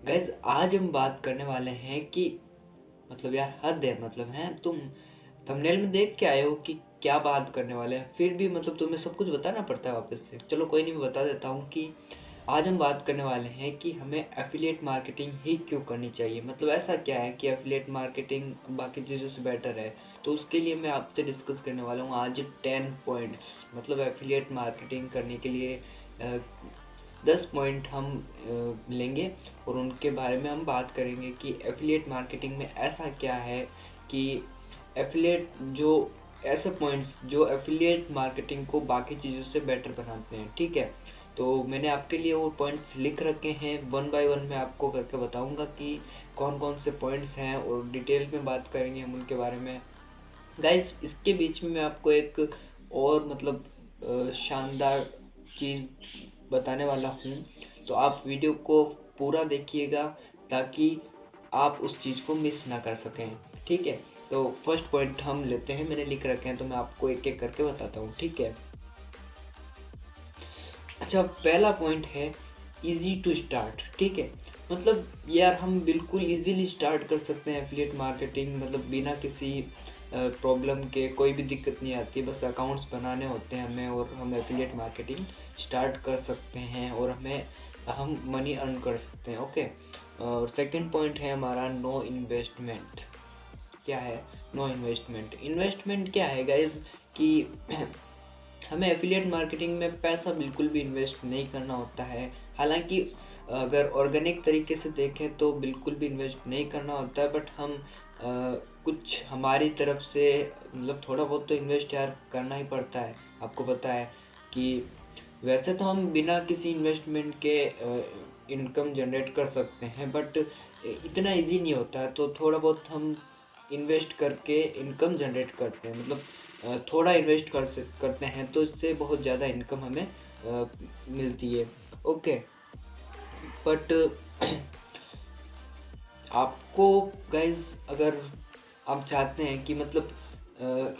Guys आज हम बात करने वाले हैं कि मतलब यार हद है, मतलब हैं तुम थंबनेल में देख के आए हो कि क्या बात करने वाले हैं, फिर भी मतलब तुम्हें सब कुछ बताना पड़ता है वापस से। चलो कोई नहीं, मैं बता देता हूँ कि आज हम बात करने वाले हैं कि हमें एफिलिएट मार्केटिंग ही क्यों करनी चाहिए। मतलब ऐसा क्या है कि एफिलिएट मार्केटिंग बाकी चीज़ों से बेटर है। तो उसके लिए मैं आपसे डिस्कस करने वाला हूँ आज 10 पॉइंट्स। मतलब एफिलिएट मार्केटिंग करने के लिए 10 पॉइंट हम लेंगे और उनके बारे में हम बात करेंगे कि एफिलिएट मार्केटिंग में ऐसा क्या है कि एफिलिएट जो ऐसे पॉइंट्स जो एफिलिएट मार्केटिंग को बाकी चीज़ों से बेटर बनाते हैं। ठीक है, तो मैंने आपके लिए वो पॉइंट्स लिख रखे हैं, वन बाय वन मैं आपको करके बताऊंगा कि कौन कौन से पॉइंट्स हैं और डिटेल में बात करेंगे हम उनके बारे में। गाइज इसके बीच में मैं आपको एक और मतलब शानदार चीज़ बताने वाला हूँ, तो आप वीडियो को पूरा देखिएगा ताकि आप उस चीज़ को मिस ना कर सकें। ठीक है, तो फर्स्ट पॉइंट हम लेते हैं, मैंने लिख रखे हैं तो मैं आपको एक एक करके बताता हूँ। ठीक है, अच्छा पहला पॉइंट है इजी टू स्टार्ट। ठीक है, मतलब यार हम बिल्कुल इजीली स्टार्ट कर सकते हैं एफिलिएट मार्केटिंग, मतलब बिना किसी प्रॉब्लम के, कोई भी दिक्कत नहीं आती, बस अकाउंट्स बनाने होते हैं हमें और हम एफिलिएट मार्केटिंग स्टार्ट कर सकते हैं और हम मनी अर्न कर सकते हैं। ओके, और सेकंड पॉइंट है हमारा नो इन्वेस्टमेंट। क्या है नो इन्वेस्टमेंट? इन्वेस्टमेंट क्या है गाइज कि हमें एफिलिएट मार्केटिंग में पैसा बिल्कुल भी इन्वेस्ट नहीं करना होता है। हालांकि अगर ऑर्गेनिक तरीके से देखें तो बिल्कुल भी इन्वेस्ट नहीं करना होता है, बट हम कुछ हमारी तरफ से मतलब थोड़ा बहुत तो इन्वेस्ट यार करना ही पड़ता है। आपको पता है कि वैसे तो हम बिना किसी इन्वेस्टमेंट के इनकम जनरेट कर सकते हैं, बट इतना इजी नहीं होता है। तो थोड़ा बहुत हम इन्वेस्ट करके इनकम जनरेट करते हैं, मतलब थोड़ा इन्वेस्ट करते हैं तो इससे बहुत ज़्यादा इनकम हमें मिलती है। ओके, बट आपको गाइज अगर आप चाहते हैं कि मतलब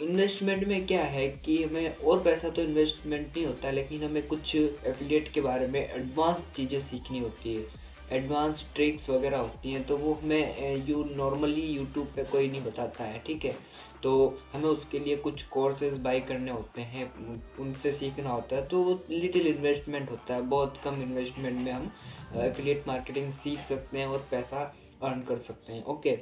इन्वेस्टमेंट में क्या है कि हमें और पैसा तो इन्वेस्टमेंट नहीं होता है, लेकिन हमें कुछ एफिलिएट के बारे में एडवांस चीज़ें सीखनी होती है, एडवांस ट्रिक्स वगैरह होती हैं, तो वो हमें नॉर्मली यूट्यूब पे कोई नहीं बताता है। ठीक है, तो हमें उसके लिए कुछ कोर्सेज बाई करने होते हैं, उनसे सीखना होता है, तो वो लिटिल इन्वेस्टमेंट होता है, बहुत कम इन्वेस्टमेंट में हम एफिलिएट मार्केटिंग सीख सकते हैं और पैसा अर्न कर सकते हैं। ओके,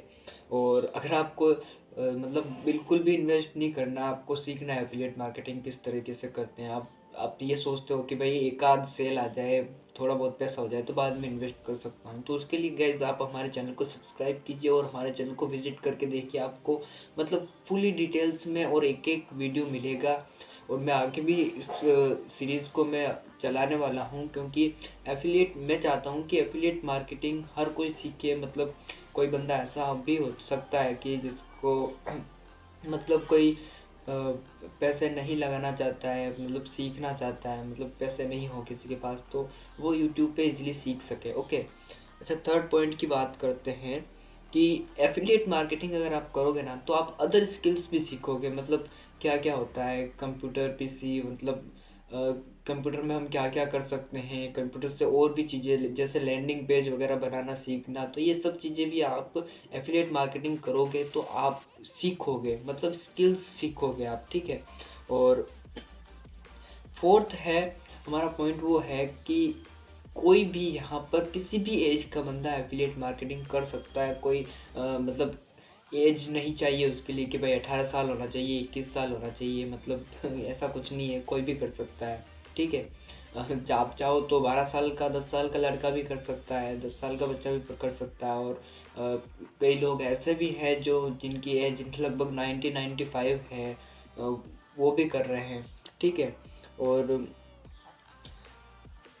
और अगर आपको मतलब बिल्कुल भी इन्वेस्ट नहीं करना, आपको सीखना है एफिलिएट मार्केटिंग किस तरीके से करते हैं, आप ये सोचते हो कि भाई एक आध सेल आ जाए, थोड़ा बहुत पैसा हो जाए तो बाद में इन्वेस्ट कर सकता हूँ, तो उसके लिए गाइज आप हमारे चैनल को सब्सक्राइब कीजिए और हमारे चैनल को विजिट करके देखिए। आपको मतलब फुली डिटेल्स में और एक एक वीडियो मिलेगा, और मैं आगे भी इस सीरीज़ को मैं चलाने वाला हूँ, क्योंकि एफिलिएट मैं चाहता हूँ कि एफिलिएट मार्केटिंग हर कोई सीखे। मतलब कोई बंदा ऐसा भी हो सकता है कि जिसको मतलब कोई पैसे नहीं लगाना चाहता है, मतलब सीखना चाहता है, मतलब पैसे नहीं हो किसी के पास, तो वो यूट्यूब पे इजीली सीख सके। ओके, अच्छा थर्ड पॉइंट की बात करते हैं कि एफिलिएट मार्केटिंग अगर आप करोगे ना तो आप अदर स्किल्स भी सीखोगे। मतलब क्या क्या होता है कंप्यूटर पीसी, मतलब कंप्यूटर में हम क्या क्या कर सकते हैं, कंप्यूटर से और भी चीज़ें जैसे लैंडिंग पेज वगैरह बनाना सीखना, तो ये सब चीज़ें भी आप एफिलिएट मार्केटिंग करोगे तो आप सीखोगे, मतलब स्किल्स सीखोगे आप। ठीक है, और फोर्थ है हमारा पॉइंट, वो है कि कोई भी यहाँ पर किसी भी एज का बंदा एफिलिएट मार्केटिंग कर सकता है। कोई मतलब एज नहीं चाहिए उसके लिए कि भाई 18 साल होना चाहिए, 21 साल होना चाहिए, मतलब ऐसा कुछ नहीं है, कोई भी कर सकता है। ठीक है, आप चाहो तो 12 साल का 10 साल का लड़का भी कर सकता है, 10 साल का बच्चा भी कर सकता है, और कई लोग ऐसे भी हैं जो जिनकी एज लगभग 90-95 है, वो भी कर रहे हैं। ठीक है, और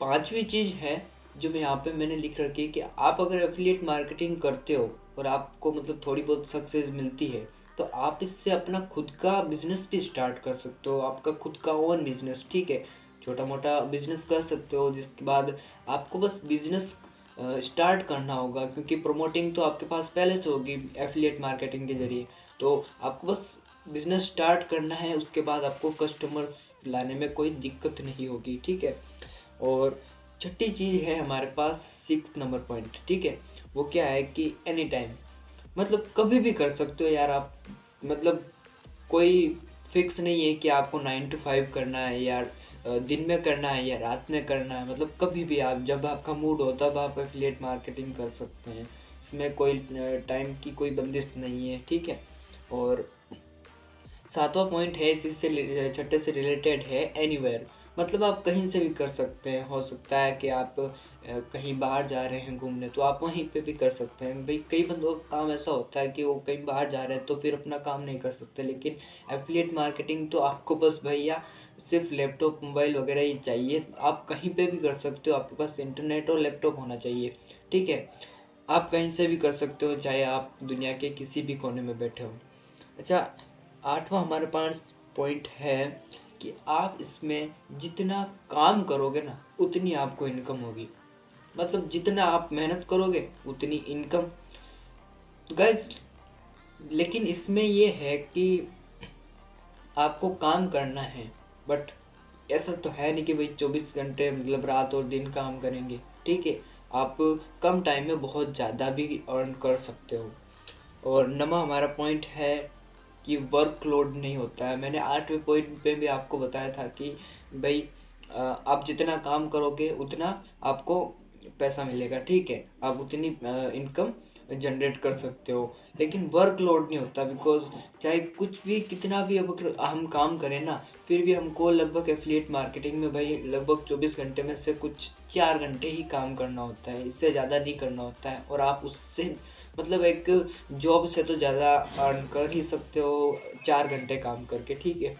पांचवी चीज़ है जो मैं यहाँ पे मैंने लिख रखी है कि आप अगर एफिलिएट मार्केटिंग करते हो और आपको मतलब थोड़ी बहुत सक्सेस मिलती है, तो आप इससे अपना खुद का बिजनेस भी स्टार्ट कर सकते हो, आपका खुद का ओन बिजनेस। ठीक है, छोटा मोटा बिजनेस कर सकते हो, जिसके बाद आपको बस बिजनेस स्टार्ट करना होगा, क्योंकि प्रमोटिंग तो आपके पास पहले से होगी एफिलिएट मार्केटिंग के जरिए। तो आपको बस बिजनेस स्टार्ट करना है, उसके बाद आपको कस्टमर्स लाने में कोई दिक्कत नहीं होगी। ठीक है, और छठी चीज़ है हमारे पास 6 नंबर पॉइंट, ठीक है। वो क्या है कि एनी टाइम, मतलब कभी भी कर सकते हो यार आप। मतलब कोई फिक्स नहीं है कि आपको 9 to 5 करना है यार, दिन में करना है या रात में करना है। मतलब कभी भी आप, जब आपका मूड हो तब आप एफिलिएट मार्केटिंग कर सकते हैं। इसमें कोई टाइम की कोई बंदिश नहीं है, ठीक है। और सातवां पॉइंट है, इसी से छठे से रिलेटेड है, एनीवेयर। मतलब आप कहीं से भी कर सकते हैं। हो सकता है कि आप कहीं बाहर जा रहे हैं घूमने, तो आप वहीं पे भी कर सकते हैं। भाई कई बंदों का काम ऐसा होता है कि वो कहीं बाहर जा रहे हैं तो फिर अपना काम नहीं कर सकते, लेकिन एफिलिएट मार्केटिंग तो आपको बस भैया सिर्फ लैपटॉप मोबाइल वगैरह ही चाहिए। आप कहीं पे भी कर सकते हो, आपके पास इंटरनेट और लैपटॉप होना चाहिए, ठीक है। आप कहीं से भी कर सकते हो, चाहे आप दुनिया के किसी भी कोने में बैठे हो। अच्छा, आठवां हमारे पास पॉइंट है कि आप इसमें जितना काम करोगे ना उतनी आपको इनकम होगी। मतलब जितना आप मेहनत करोगे उतनी इनकम। तो गाइस, लेकिन इसमें ये है कि आपको काम करना है, बट ऐसा तो है नहीं कि भाई 24 घंटे मतलब रात और दिन काम करेंगे, ठीक है। आप कम टाइम में बहुत ज़्यादा भी अर्न कर सकते हो। और नवा हमारा पॉइंट है कि वर्कलोड नहीं होता है। मैंने 8वें पॉइंट पे भी आपको बताया था कि भाई आप जितना काम करोगे उतना आपको पैसा मिलेगा, ठीक है। आप उतनी इनकम जनरेट कर सकते हो, लेकिन वर्कलोड नहीं होता। बिकॉज चाहे कुछ भी कितना भी अब अगर हम काम करें ना, फिर भी हमको लगभग एफिलिएट मार्केटिंग में भाई लगभग 24 घंटे में से कुछ 4 घंटे ही काम करना होता है, इससे ज़्यादा नहीं करना होता है। और आप उससे मतलब एक जॉब से तो ज़्यादा अर्न कर ही सकते हो 4 घंटे काम करके, ठीक है।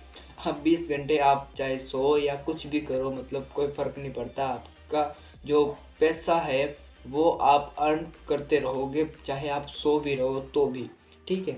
अब 20 घंटे आप चाहे सो या कुछ भी करो, मतलब कोई फ़र्क नहीं पड़ता। आपका जो पैसा है वो आप अर्न करते रहोगे, चाहे आप सो भी रहो तो भी, ठीक है।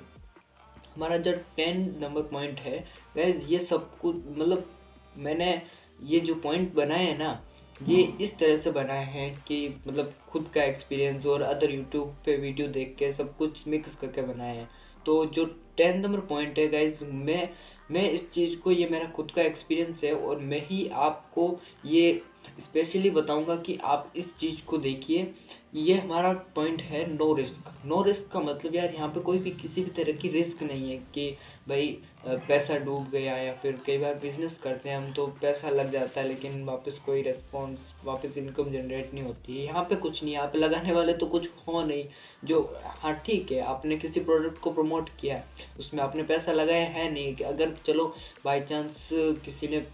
हमारा जो 10 नंबर पॉइंट है गैस, ये सब कुछ मतलब मैंने ये जो पॉइंट बनाए हैं ना, ये इस तरह से बनाए हैं कि मतलब खुद का एक्सपीरियंस और अदर यूट्यूब पे वीडियो देख के सब कुछ मिक्स करके बनाए हैं। तो जो 10 नंबर पॉइंट है गाइज, मैं इस चीज़ को, ये मेरा खुद का एक्सपीरियंस है और मैं ही आपको ये स्पेशली बताऊंगा कि आप इस चीज़ को देखिए। ये हमारा पॉइंट है नो रिस्क। नो रिस्क का मतलब यार यहाँ पे कोई भी किसी भी तरह की रिस्क नहीं है कि भाई पैसा डूब गया, या फिर कई बार बिजनेस करते हैं हम तो पैसा लग जाता है लेकिन वापस कोई रेस्पॉन्स, वापस इनकम जनरेट नहीं होती है। यहाँ पे कुछ नहीं है, आप लगाने वाले तो कुछ हो नहीं। जो हाँ ठीक है, आपने किसी प्रोडक्ट को प्रमोट किया, उसमें आपने पैसा लगाया है नहीं कि अगर चलो बाई चांस किसी ने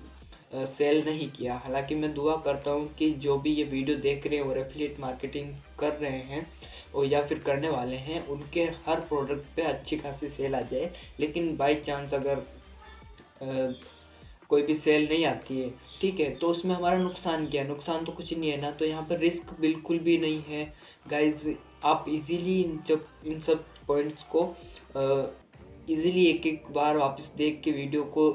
सेल नहीं किया। हालांकि मैं दुआ करता हूँ कि जो भी ये वीडियो देख रहे हैं और एफिलिएट मार्केटिंग कर रहे हैं और या फिर करने वाले हैं, उनके हर प्रोडक्ट पे अच्छी खासी सेल आ जाए। लेकिन बाय चांस अगर कोई भी सेल नहीं आती है, ठीक है, तो उसमें हमारा नुकसान क्या है? नुकसान तो कुछ नहीं है ना। तो यहाँ पर रिस्क बिल्कुल भी नहीं है गाइज। आप इजीली इन सब पॉइंट्स को इजीली एक एक बार वापस देख के वीडियो को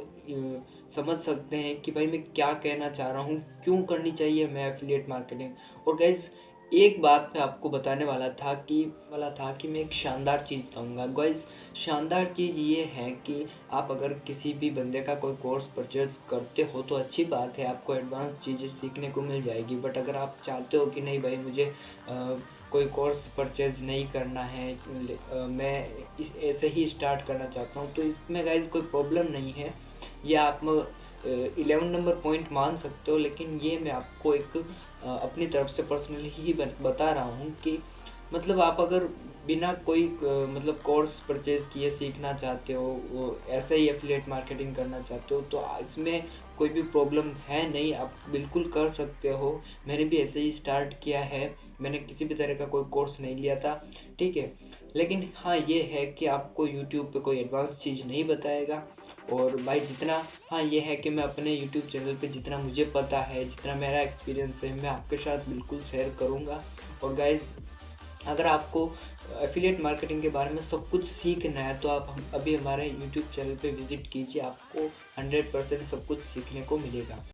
समझ सकते हैं कि भाई मैं क्या कहना चाह रहा हूँ, क्यों करनी चाहिए हमें एफिलिएट मार्केटिंग। और गाइज एक बात मैं आपको बताने वाला था कि मैं एक शानदार चीज़ बताऊँगा गाइज। शानदार चीज़ ये है कि आप अगर किसी भी बंदे का कोई कोर्स परचेज करते हो तो अच्छी बात है, आपको एडवांस चीज़ें सीखने को मिल जाएगी। बट अगर आप चाहते हो कि नहीं भाई मुझे कोई कोर्स परचेज नहीं करना है, मैं इस ऐसे ही स्टार्ट करना चाहता हूँ, तो इसमें गाइज कोई प्रॉब्लम नहीं है। ये आप 11 नंबर पॉइंट मान सकते हो, लेकिन ये मैं आपको एक अपनी तरफ से पर्सनली ही बता रहा हूँ कि मतलब आप अगर बिना कोई मतलब कोर्स परचेज़ किए सीखना चाहते हो, वो ऐसे ही एफिलिएट मार्केटिंग करना चाहते हो, तो इसमें कोई भी प्रॉब्लम है नहीं, आप बिल्कुल कर सकते हो। मैंने भी ऐसे ही स्टार्ट किया है, मैंने किसी भी तरह का कोई कोर्स नहीं लिया था, ठीक है। लेकिन हाँ ये है कि आपको यूट्यूब पे कोई एडवांस चीज़ नहीं बताएगा। और भाई जितना, हाँ ये है कि मैं अपने यूट्यूब चैनल पे जितना मुझे पता है, जितना मेरा एक्सपीरियंस है, मैं आपके साथ बिल्कुल शेयर करूँगा। और गाइज़, अगर आपको एफिलिएट मार्केटिंग के बारे में सब कुछ सीखना है तो आप अभी हमारे यूट्यूब चैनल पे विज़िट कीजिए, आपको 100% सब कुछ सीखने को मिलेगा।